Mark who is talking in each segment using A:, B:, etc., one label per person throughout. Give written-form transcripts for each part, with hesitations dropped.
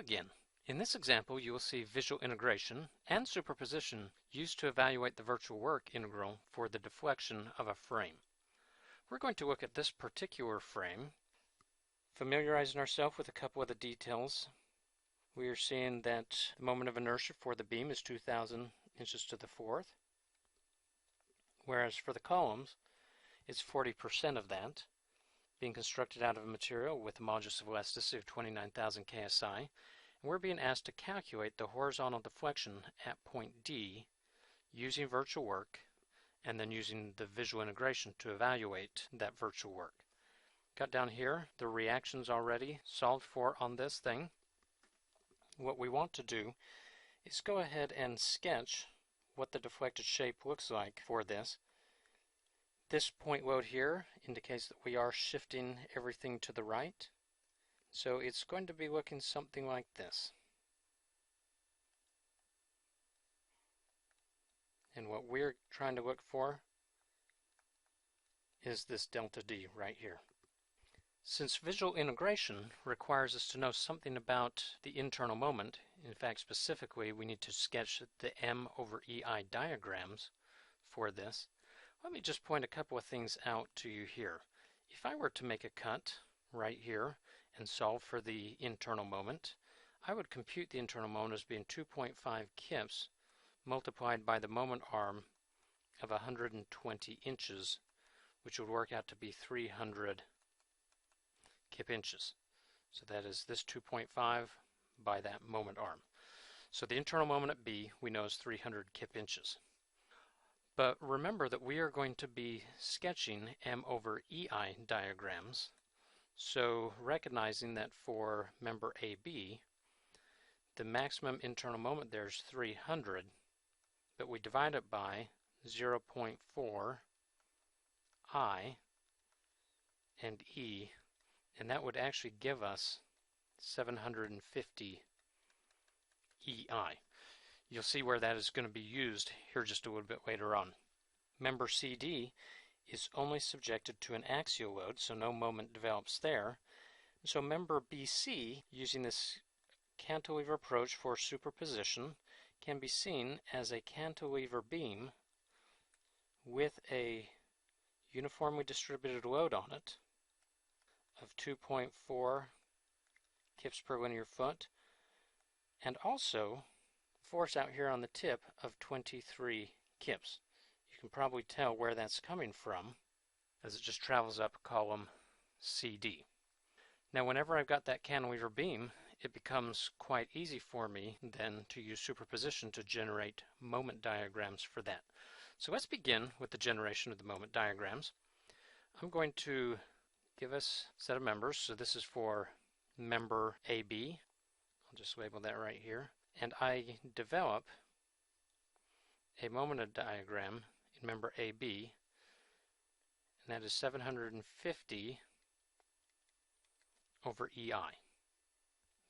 A: again. In this example, you will see visual integration and superposition used to evaluate the virtual work integral for the deflection of a frame. We're going to look at this particular frame, familiarizing ourselves with a couple of the details. We are seeing that the moment of inertia for the beam is 2,000 inches to the fourth, whereas for the columns, it's 40% of that, being constructed out of a material with a modulus of elasticity of 29,000 KSI. And we're being asked to calculate the horizontal deflection at point D using virtual work and then using the visual integration to evaluate that virtual work. Got down here the reactions already solved for on this thing. What we want to do is go ahead and sketch what the deflected shape looks like for this. This point load here indicates that we are shifting everything to the right. So it's going to be looking something like this. And what we're trying to look for is this delta D right here. Since visual integration requires us to know something about the internal moment, in fact specifically we need to sketch the M over EI diagrams for this, let me just point a couple of things out to you here. If I were to make a cut right here and solve for the internal moment, I would compute the internal moment as being 2.5 kips multiplied by the moment arm of 120 inches, which would work out to be 300 kip inches. So that is this 2.5 by that moment arm. So the internal moment at B we know is 300 kip inches. But remember that we are going to be sketching M over EI diagrams. So recognizing that for member AB, the maximum internal moment there is 300, but we divide it by 0.4 I and E, and that would actually give us 750 EI. You'll see where that is going to be used here just a little bit later on. Member CD is only subjected to an axial load, so no moment develops there. So member BC, using this cantilever approach for superposition, can be seen as a cantilever beam with a uniformly distributed load on it of 2.4 kips per linear foot, and also force out here on the tip of 23 kips. You can probably tell where that's coming from as it just travels up column CD. Now whenever I've got that cantilever beam, it becomes quite easy for me then to use superposition to generate moment diagrams for that. So let's begin with the generation of the moment diagrams. I'm going to give us a set of members. So this is for member AB. I'll just label that right here. And I develop a moment diagram in member AB, and that is 750 over EI.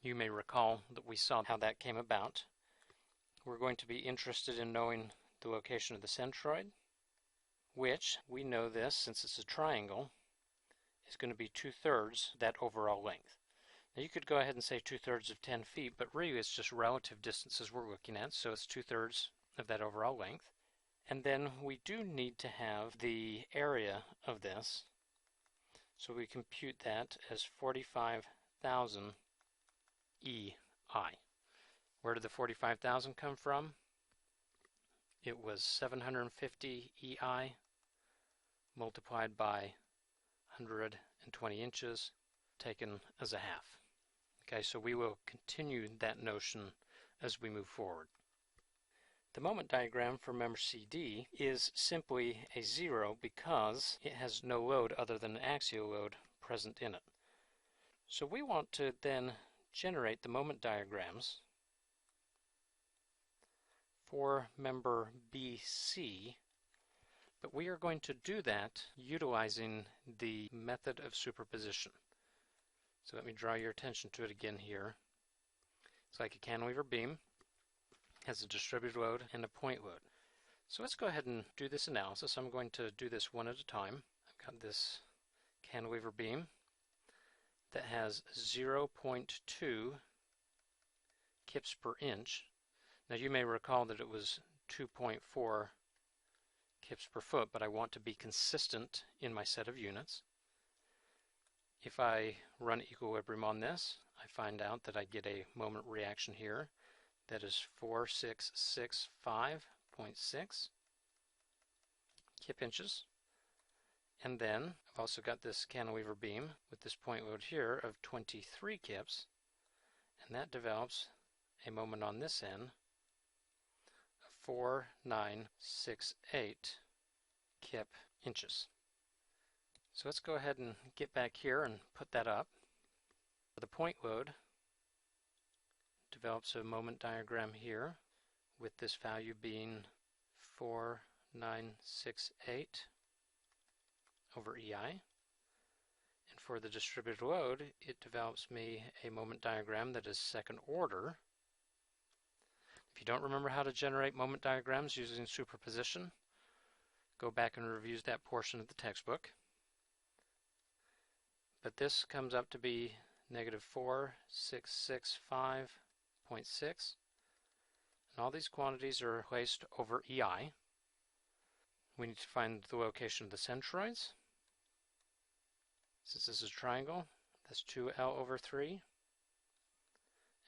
A: You may recall that we saw how that came about. We're going to be interested in knowing the location of the centroid, which we know this, since it's a triangle, is going to be 2/3 that overall length. Now you could go ahead and say 2/3 of 10 feet, but really it's just relative distances we're looking at, so it's 2/3 of that overall length. And then we do need to have the area of this, so we compute that as 45,000 EI. Where did the 45,000 come from? It was 750 EI multiplied by 120 inches taken as a half. Okay, so we will continue that notion as we move forward. The moment diagram for member CD is simply a 0 because it has no load other than an axial load present in it. So we want to then generate the moment diagrams for member BC, but we are going to do that utilizing the method of superposition. So let me draw your attention to it again here. It's like a cantilever beam, has a distributed load and a point load. So let's go ahead and do this analysis. I'm going to do this one at a time. I've got this cantilever beam that has 0.2 kips per inch. Now you may recall that it was 2.4 kips per foot, but I want to be consistent in my set of units. If I run equilibrium on this, I find out that I get a moment reaction here that is 4665.6 kip inches. And then I've also got this cantilever beam with this point load here of 23 kips, and that develops a moment on this end of 4968 kip inches. So let's go ahead and get back here and put that up. The point load develops a moment diagram here with this value being 4968 over EI. And for the distributed load, it develops me a moment diagram that is second order. If you don't remember how to generate moment diagrams using superposition, go back and review that portion of the textbook. But this comes up to be negative 4665.6. And all these quantities are placed over EI. We need to find the location of the centroids. Since this is a triangle, that's 2L over 3.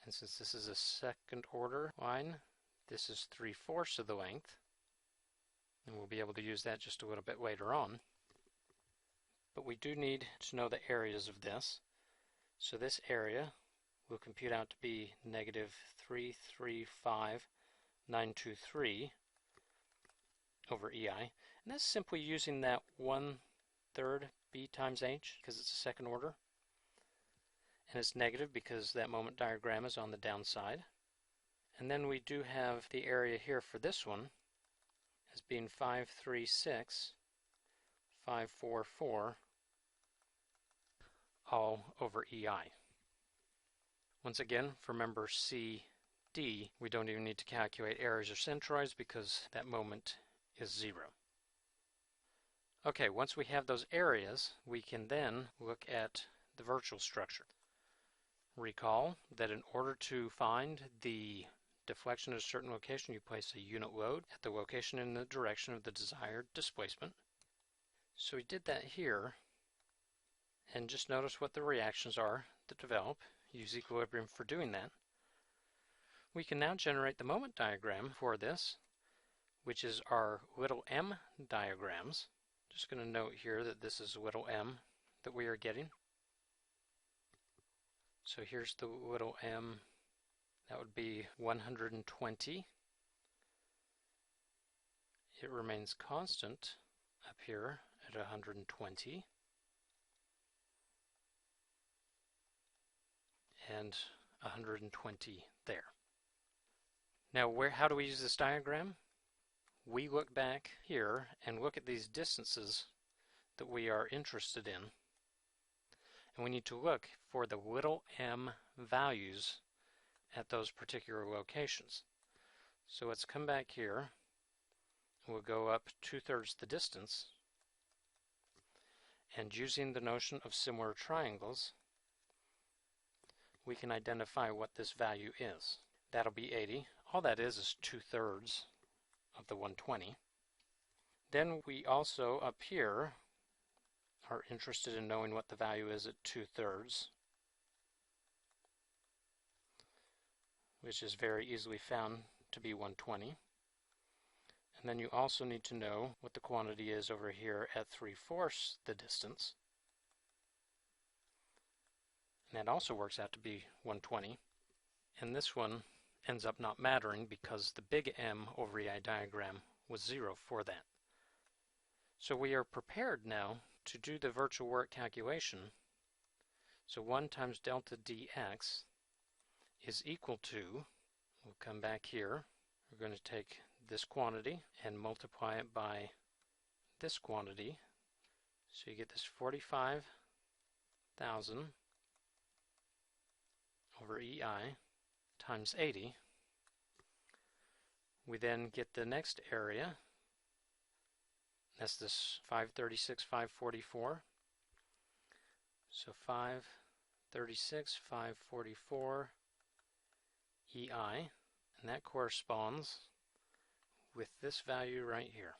A: And since this is a second order line, this is 3/4 of the length. And we'll be able to use that just a little bit later on. But we do need to know the areas of this. So this area will compute out to be negative 335,923 over EI. And that's simply using that 1/3 B times H because it's a second order. And it's negative because that moment diagram is on the downside. And then we do have the area here for this one as being 536,544 all over EI. Once again, for member CD, we don't even need to calculate areas or centroids because that moment is 0. Okay, once we have those areas, we can then look at the virtual structure. Recall that in order to find the deflection at a certain location, you place a unit load at the location in the direction of the desired displacement. So we did that here, and just notice what the reactions are that develop. Use equilibrium for doing that. We can now generate the moment diagram for this, which is our little m diagrams. Just going to note here that this is little m that we are getting. So here's the little m, that would be 120. It remains constant up here at 120. And 120 there. Now how do we use this diagram? We look back here and look at these distances that we are interested in. And we need to look for the little m values at those particular locations. So let's come back here and we'll go up 2/3 the distance. And using the notion of similar triangles, we can identify what this value is. That'll be 80. All that is 2/3 of the 120. Then we also, up here, are interested in knowing what the value is at 2/3, which is very easily found to be 120. And then you also need to know what the quantity is over here at 3/4 the distance. And that also works out to be 120. And this one ends up not mattering because the big M over EI diagram was 0 for that. So we are prepared now to do the virtual work calculation. So 1 times delta dx is equal to, we'll come back here, we're going to take this quantity and multiply it by this quantity. So you get this 45,000 over EI times 80. We then get the next area. That's this 536,544. So 536,544 EI, and that corresponds with this value right here,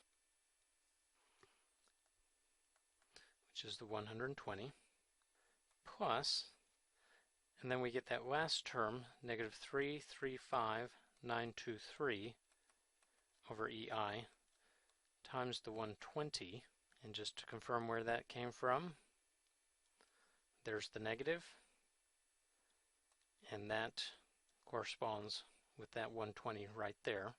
A: which is the 120, plus, and then we get that last term, negative 335,923 over EI times the 120, and just to confirm where that came from, there's the negative, and that corresponds with that 120 right there.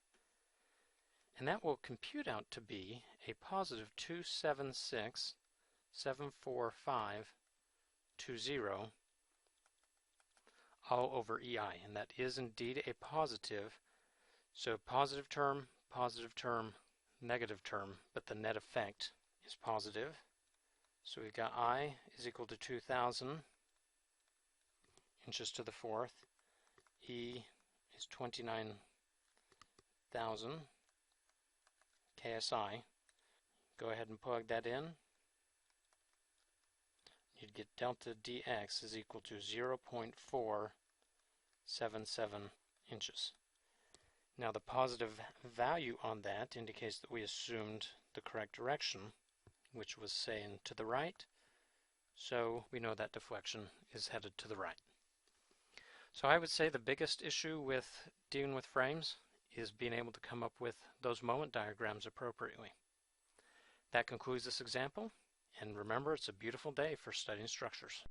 A: And that will compute out to be a positive 276,745,20 all over EI, and that is indeed a positive. So positive term, negative term, but the net effect is positive. So we've got I is equal to 2,000 inches to the fourth. E is 29,000 KSI. Go ahead and plug that in. You'd get delta dx is equal to 0.477 inches. Now the positive value on that indicates that we assumed the correct direction, which was saying to the right, so we know that deflection is headed to the right. So I would say the biggest issue with dealing with frames is being able to come up with those moment diagrams appropriately. That concludes this example, and remember, it's a beautiful day for studying structures.